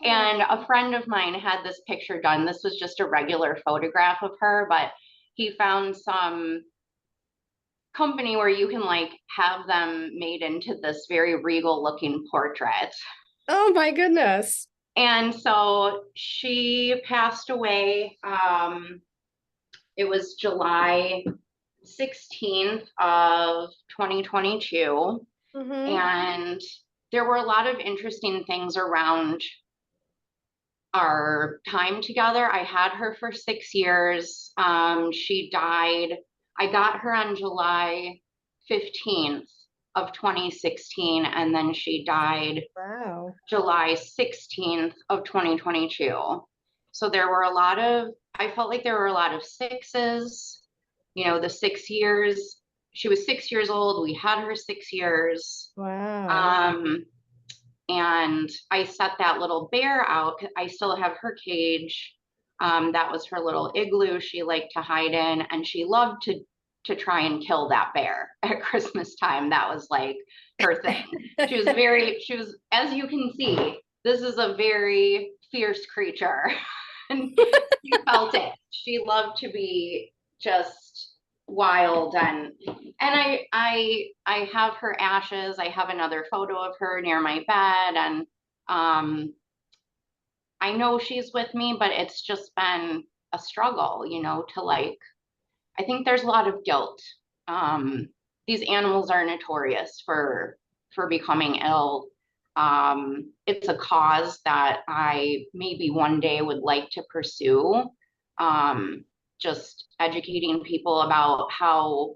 And a friend of mine had this picture done. This was just a regular photograph of her, but he found some company where you can like have them made into this very regal looking portrait. Oh my goodness. And so she passed away. It was July 16th of 2022. And there were a lot of interesting things around our time together. I had her for 6 years. She died. I got her on July 15th of 2016, and then she died Wow. July 16th of 2022. So I felt like there were a lot of sixes, the 6 years. She was 6 years old. We had her 6 years. Wow. And I set that little bear out. I still have her cage. That was her little igloo she liked to hide in, and she loved to try and kill that bear at Christmas time. That was like her thing. She was, as you can see, this is a very fierce creature. And she felt it. She loved to be just wild, and I have her ashes. I have another photo of her near my bed, and I know she's with me, but it's just been a struggle, to like, I think there's a lot of guilt. These animals are notorious for becoming ill. It's a cause that I maybe one day would like to pursue. Just educating people about how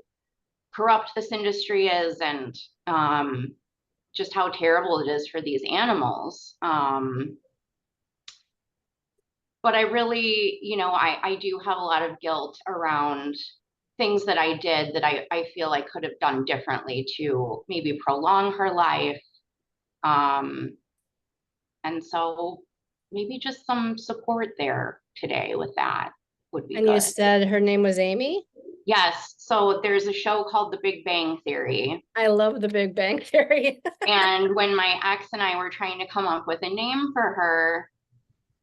corrupt this industry is, and just how terrible it is for these animals. But I really, I do have a lot of guilt around things that I did that I feel I could have done differently to maybe prolong her life. And so maybe just some support there today with that would be And good. you said her name was Amy? Yes. So there's a show called The Big Bang Theory. I love the Big Bang Theory. And when my ex and I were trying to come up with a name for her,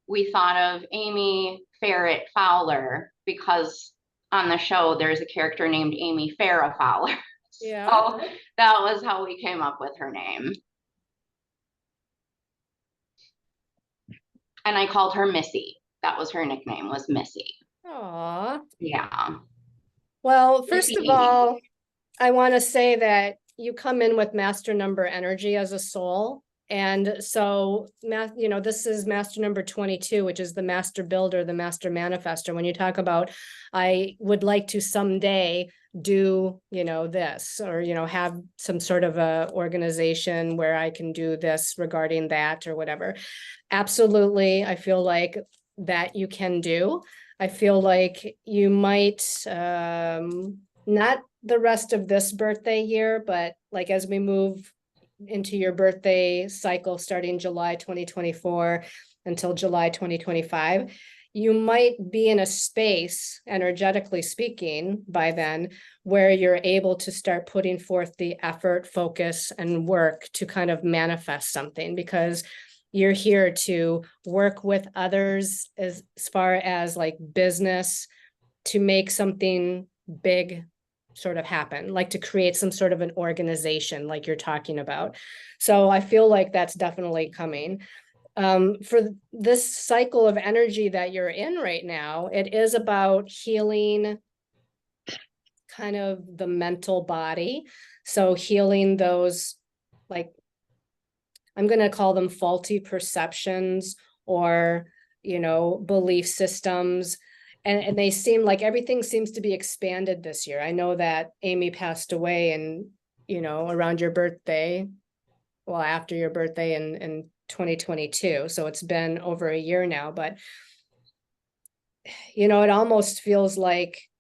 we thought of Amy Ferret Fowler, because on the show there's a character named Amy Farrah Fowler. Yeah. So that was how we came up with her name. And I called her Missy. That was her nickname, was Missy. Aw. Yeah. Well, first Missy of Amy. all, I want to say that you come in with master number energy as a soul. And so, this is master number 22, which is the master builder, the master manifester. When you talk about, I would like to someday do, this, or, have some sort of a organization where I can do this regarding that or whatever. Absolutely. I feel like that you can do. I feel like you might, not the rest of this birthday year, but like as we move into your birthday cycle starting July 2024 until July 2025, you might be in a space, energetically speaking, by then, where you're able to start putting forth the effort, focus, and work to kind of manifest something, because you're here to work with others as far as like business, to make something big sort of happen, like to create some sort of an organization like you're talking about. So I feel like that's definitely coming. For this cycle of energy that you're in right now, it is about healing kind of the mental body. So healing those, like, I'm going to call them faulty perceptions or, belief systems. And they seem like everything seems to be expanded this year. I know that Amy passed away and, around your birthday, well, after your birthday in 2022. So it's been over a year now, but, it almost feels like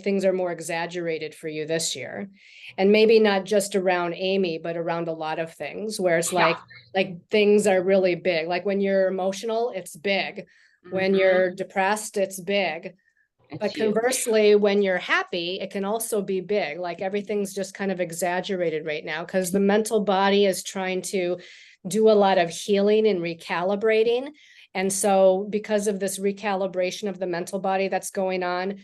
things are more exaggerated for you this year. And maybe not just around Amy, but around a lot of things where it's like things are really big. Like when you're emotional, it's big. When you're depressed, it's big. But conversely, when you're happy, it can also be big. Like everything's just kind of exaggerated right now because the mental body is trying to do a lot of healing and recalibrating. And so because of this recalibration of the mental body that's going on,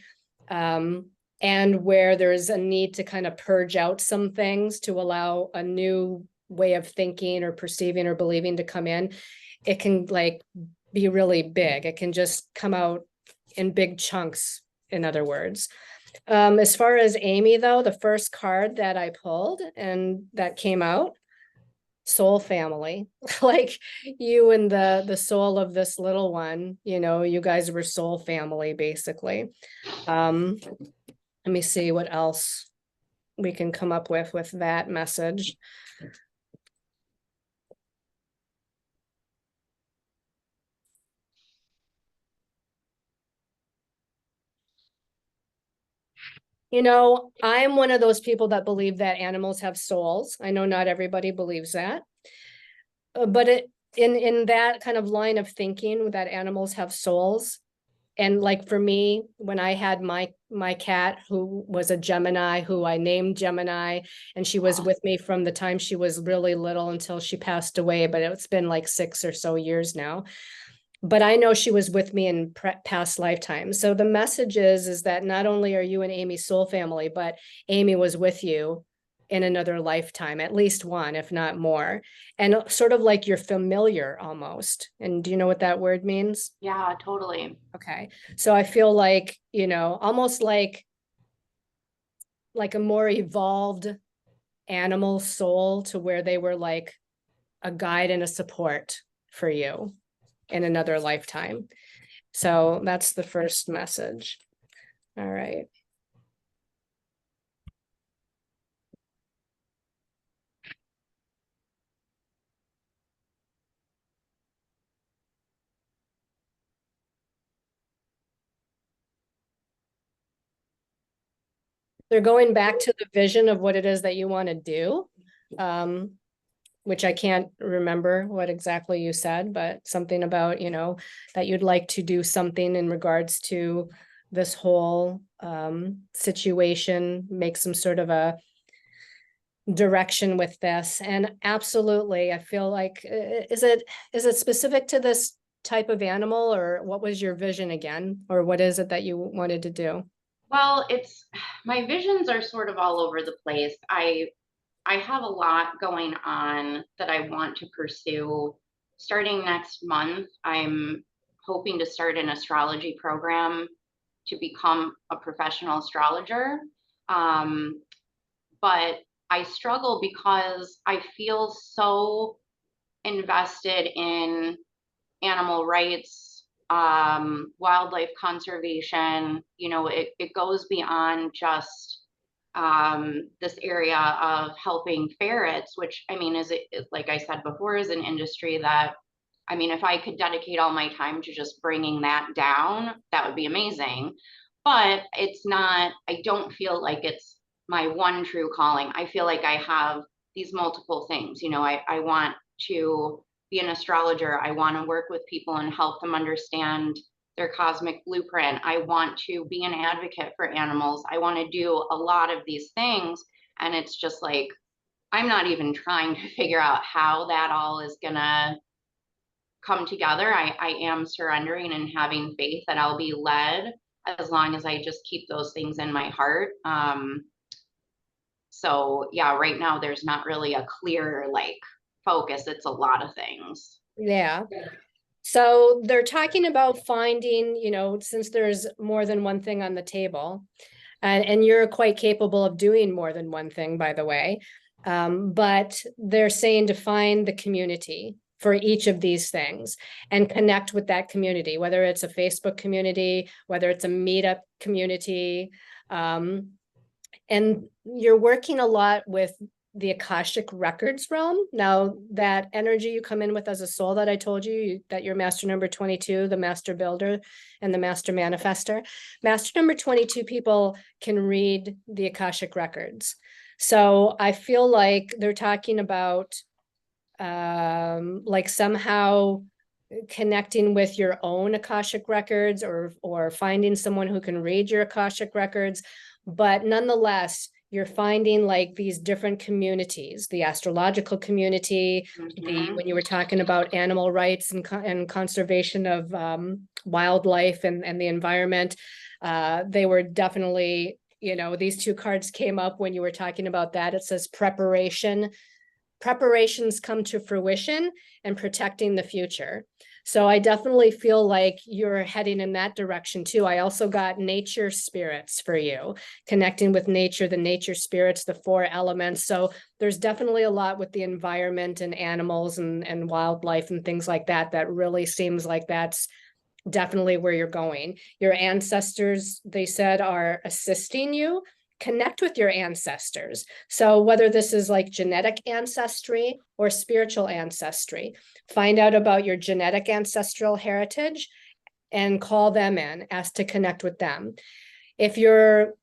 and where there's a need to kind of purge out some things to allow a new way of thinking or perceiving or believing to come in, it can like be really big. It can just come out in big chunks, in other words. As far as Amy, though, the first card that I pulled and that came out, soul family. Like you and the soul of this little one, you guys were soul family, basically. Let me see what else we can come up with that message. I'm one of those people that believe that animals have souls. I know not everybody believes that, but in that kind of line of thinking that animals have souls. And like for me, when I had my cat, who was a Gemini, who I named Gemini, and she was with me from the time she was really little until she passed away, but it's been like 6 or so years now. But I know she was with me in past lifetimes. So the message is that not only are you and Amy soul family, but Amy was with you in another lifetime, at least one, if not more. And sort of like you're familiar almost. And do you know what that word means? Yeah, totally. Okay. So I feel like, almost like a more evolved animal soul, to where they were like a guide and a support for you in another lifetime. So that's the first message. All right. They're going back to the vision of what it is that you want to do. Which I can't remember what exactly you said, but something about, that you'd like to do something in regards to this whole situation, make some sort of a direction with this. And absolutely, I feel like, is it specific to this type of animal, or what was your vision again? Or what is it that you wanted to do? Well, my visions are sort of all over the place. I have a lot going on that I want to pursue. Starting next month, I'm hoping to start an astrology program to become a professional astrologer. But I struggle because I feel so invested in animal rights, wildlife conservation. It goes beyond just this area of helping ferrets, which I mean, like I said before, is an industry that, I mean, if I could dedicate all my time to just bringing that down, that would be amazing. But it's not, I don't feel like it's my one true calling. I feel like I have these multiple things. I want to be an astrologer. I want to work with people and help them understand their cosmic blueprint. I want to be an advocate for animals. I want to do a lot of these things. And it's just like, I'm not even trying to figure out how that all is going to come together. I am surrendering and having faith that I'll be led as long as I just keep those things in my heart. So yeah, right now there's not really a clear focus. It's a lot of things. Yeah. So they're talking about finding, since there's more than one thing on the table, and you're quite capable of doing more than one thing, by the way. But they're saying to find the community for each of these things and connect with that community, whether it's a Facebook community, whether it's a meetup community. And you're working a lot with the Akashic Records realm. Now, that energy you come in with as a soul that I told you, that you're master number 22, the master builder and the master manifester. Master number 22 people can read the Akashic Records. So I feel like they're talking about somehow connecting with your own Akashic Records, or finding someone who can read your Akashic Records. But nonetheless, you're finding these different communities, the astrological community, when you were talking about animal rights and conservation of wildlife and the environment, they were definitely, these two cards came up when you were talking about that. It says preparations come to fruition and protecting the future. So I definitely feel like you're heading in that direction too. I also got nature spirits for you, connecting with nature, the nature spirits, the 4 elements. So there's definitely a lot with the environment and animals and wildlife and things like that. That really seems like that's definitely where you're going. Your ancestors, they said, are assisting you. Connect with your ancestors. So whether this is genetic ancestry or spiritual ancestry, find out about your genetic ancestral heritage and call them in, ask to connect with them. If you're,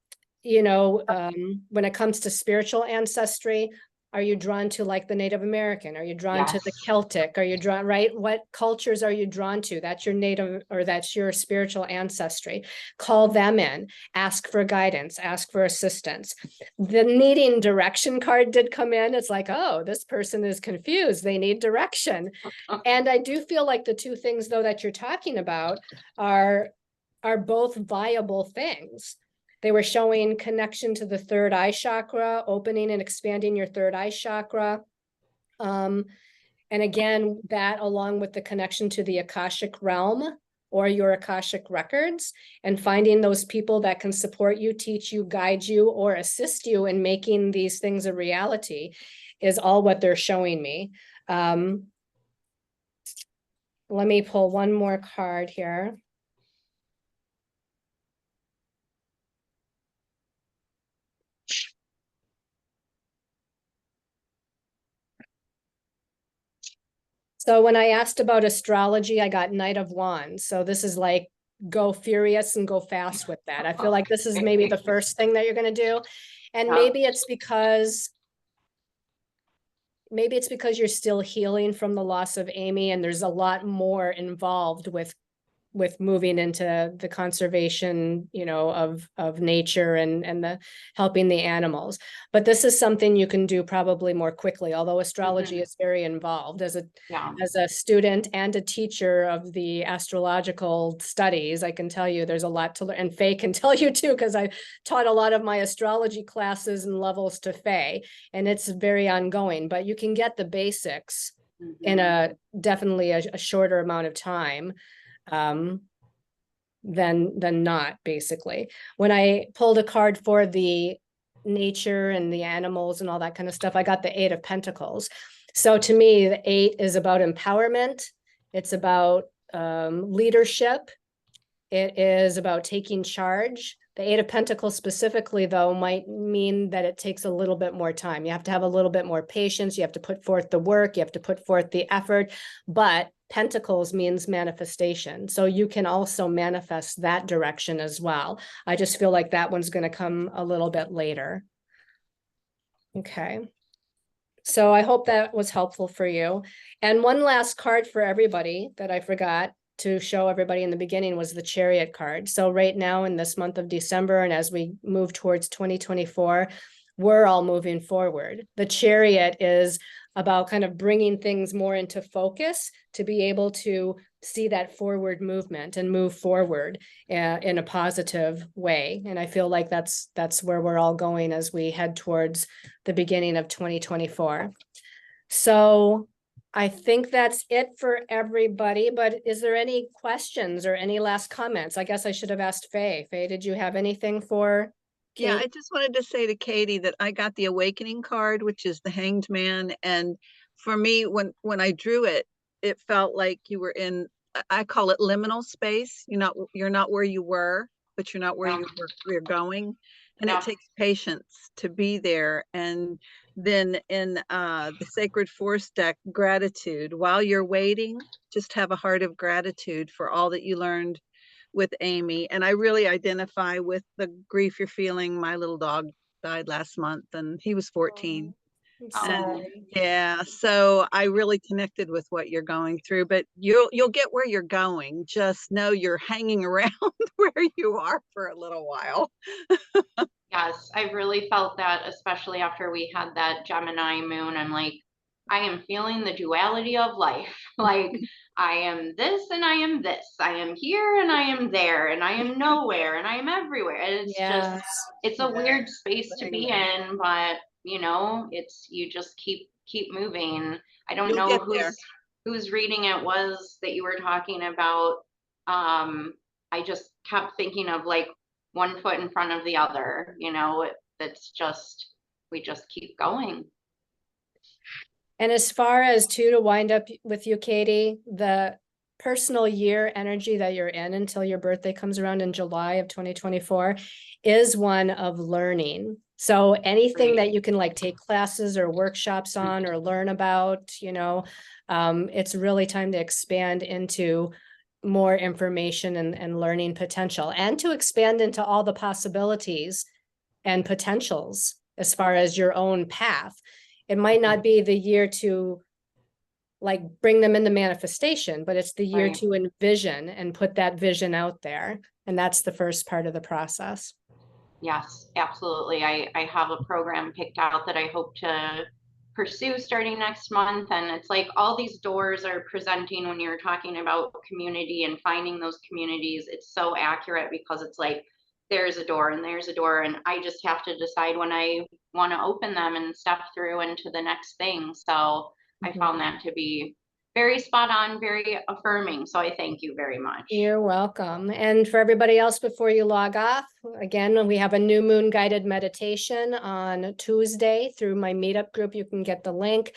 when it comes to spiritual ancestry, are you drawn to the Native American? Are you drawn to the Celtic? Are you drawn, right? What cultures are you drawn to? That's your native, or that's your spiritual ancestry. Call them in, ask for guidance, ask for assistance. The needing direction card did come in. It's oh, this person is confused. They need direction. And I do feel like the two things though that you're talking about are both viable things. They were showing connection to the third eye chakra, opening and expanding your third eye chakra. And again, that along with the connection to the Akashic realm or your Akashic records, and finding those people that can support you, teach you, guide you, or assist you in making these things a reality is all what they're showing me. Let me pull one more card here. So when I asked about astrology, I got Knight of Wands. So this is go furious and go fast with that. I feel like this is maybe the first thing that you're going to do. And Yeah. maybe it's because you're still healing from the loss of Amy, and there's a lot more involved with moving into the conservation, of nature and the helping the animals. But this is something you can do probably more quickly, although astrology is very involved. As a student and a teacher of the astrological studies, I can tell you there's a lot to learn, and Faye can tell you too, because I taught a lot of my astrology classes and levels to Faye, and it's very ongoing, but you can get the basics in definitely a shorter amount of time than not, basically. When I pulled a card for the nature and the animals and all that kind of stuff, I got the 8 of Pentacles. So to me, the 8 is about empowerment. It's about leadership. It is about taking charge. The 8 of Pentacles specifically, though, might mean that it takes a little bit more time. You have to have a little bit more patience. You have to put forth the work. You have to put forth the effort. But Pentacles means manifestation. So you can also manifest that direction as well. I just feel like that one's going to come a little bit later. Okay. So I hope that was helpful for you. And one last card for everybody that I forgot to show everybody in the beginning was the Chariot card. So right now in this month of December, and as we move towards 2024, we're all moving forward. The Chariot is about kind of bringing things more into focus to be able to see that forward movement and move forward in a positive way. And I feel like that's where we're all going as we head towards the beginning of 2024. So I think that's it for everybody, but is there any questions or any last comments? I guess I should have asked Faye. Faye, did you have anything for Kate? Yeah, I just wanted to say to Katie that I got the Awakening card, which is the Hanged Man. And for me, when I drew it, it felt like you were in, I call it liminal space. You're not where you were, but you're not where you're going. And it takes patience to be there. And then in the Sacred Force deck, gratitude. While you're waiting, just have a heart of gratitude for all that you learned with Amy. And I really identify with the grief you're feeling. My little dog died last month and he was 14. Oh, Yeah, so I really connected with what you're going through, but you'll get where you're going. Just know you're hanging around where you are for a little while. Yes, I really felt that, especially after we had that Gemini moon. I'm like, I am feeling the duality of life. Like, I am this and I am this. I am here and I am there, and I am nowhere and I am everywhere. And it's just, it's a weird space to be in, but you just keep moving. I don't You'll know get whose reading it was that you were talking about. I just kept thinking of like one foot in front of the other, that's just, we just keep going. And as far as to wind up with you, Katie, the personal year energy that you're in until your birthday comes around in July of 2024 is one of learning. So anything that you can like take classes or workshops on or learn about, it's really time to expand into more information and learning potential, and to expand into all the possibilities and potentials as far as your own path. It might not be the year to like bring them into manifestation, but it's the year to envision and put that vision out there. And that's the first part of the process. Yes, absolutely. I have a program picked out that I hope to pursue starting next month. And it's like all these doors are presenting when you're talking about community and finding those communities. It's so accurate, because it's like, there's a door and there's a door, and I just have to decide when I want to open them and step through into the next thing. So I found that to be very spot on, very affirming. So I thank you very much. You're welcome. And for everybody else, before you log off, again, we have a new moon guided meditation on Tuesday through my meetup group. You can get the link.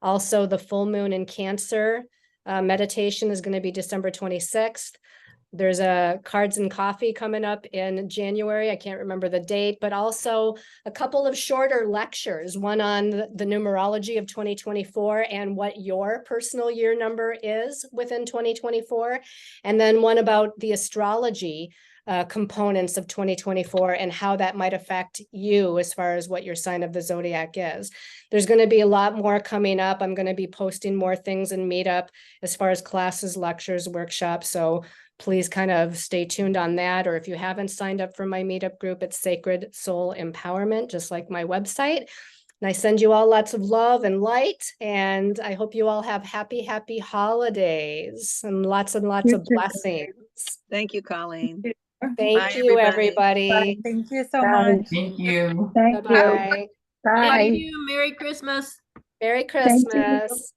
Also, the full moon in Cancer meditation is going to be December 26th. There's a cards and coffee coming up in January. I can't remember the date, but also a couple of shorter lectures, one on the numerology of 2024 and what your personal year number is within 2024. And then one about the astrology components of 2024 and how that might affect you as far as what your sign of the zodiac is. There's going to be a lot more coming up. I'm going to be posting more things in Meetup as far as classes, lectures, workshops. So please kind of stay tuned on that. Or if you haven't signed up for my Meetup group, it's Sacred Soul Empowerment, just like my website. And I send you all lots of love and light. And I hope you all have happy holidays and lots You of too. blessings. Thank you, Colleen. Thank Bye, you, everybody. everybody. Thank you so Bye. much. Thank you. Thank you. Bye-bye. Bye. Thank you. Merry Christmas. Merry Thank you. Christmas.